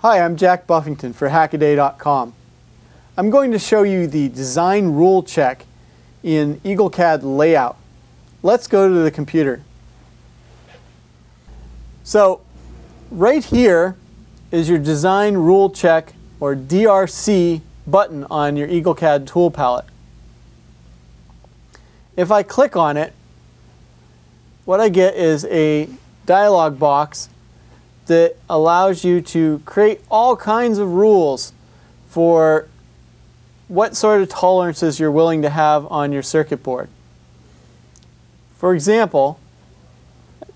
Hi, I'm Jack Buffington for Hackaday.com. I'm going to show you the design rule check in CAD layout. Let's go to the computer. So right here is your design rule check or DRC button on your CAD tool palette. If I click on it, what I get is a dialog box that allows you to create all kinds of rules for what sort of tolerances you're willing to have on your circuit board. For example,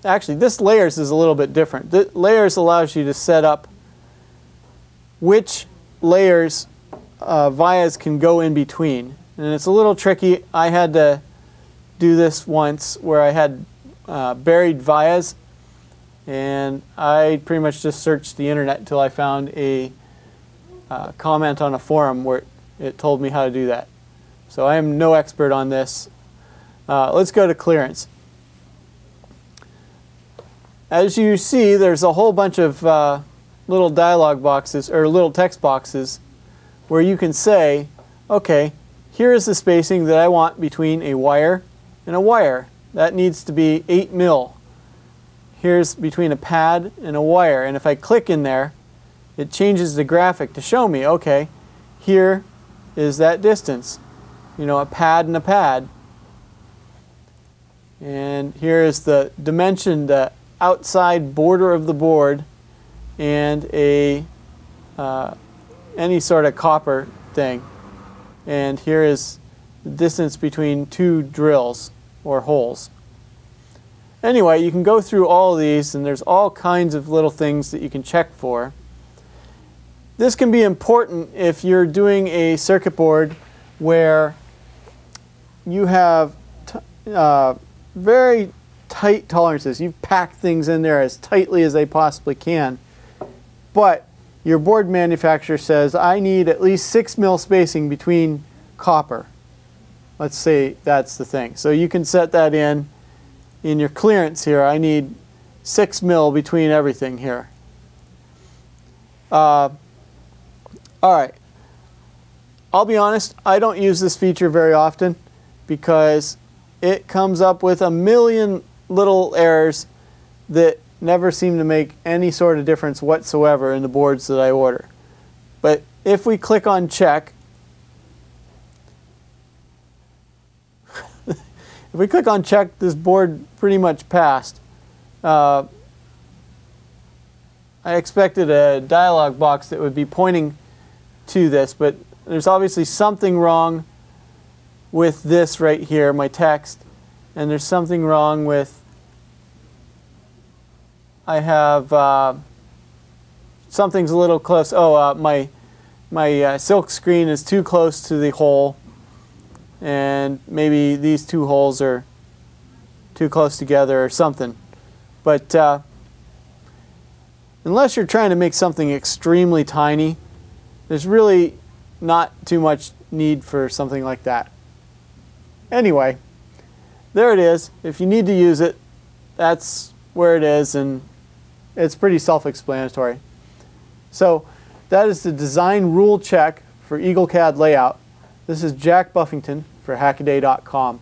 actually this layers is a little bit different. The layers allows you to set up which layers vias can go in between. And it's a little tricky. I had to do this once where I had buried vias, and I pretty much just searched the internet until I found a comment on a forum where it told me how to do that. So I am no expert on this. Let's go to clearance. As you see, there's a whole bunch of little dialog boxes or little text boxes where you can say, okay, here is the spacing that I want between a wire and a wire. That needs to be 8 mil. Here's between a pad and a wire, and if I click in there, it changes the graphic to show me, okay, here is that distance, you know, a pad and a pad, and here is the dimension, the outside border of the board, and a any sort of copper thing, and here is the distance between two drills or holes. Anyway, you can go through all of these, and there's all kinds of little things that you can check for. This can be important if you're doing a circuit board where you have very tight tolerances. You've packed things in there as tightly as they possibly can, but your board manufacturer says, I need at least 6 mil spacing between copper. Let's say that's the thing. So you can set that in your clearance here. I need 6 mil between everything here. Alright, I'll be honest, I don't use this feature very often because it comes up with a million little errors that never seem to make any sort of difference whatsoever in the boards that I order. But if we click on check, if we click on check, this board pretty much passed. I expected a dialog box that would be pointing to this, but there's obviously something wrong with this right here, my text, and there's something wrong with, I have, something's a little close. Oh, my silk screen is too close to the hole, and maybe these two holes are too close together or something. But unless you're trying to make something extremely tiny, there's really not too much need for something like that. Anyway, there it is. If you need to use it, that's where it is, and it's pretty self-explanatory. So that is the design rule check for CAD layout. This is Jack Buffington for Hackaday.com.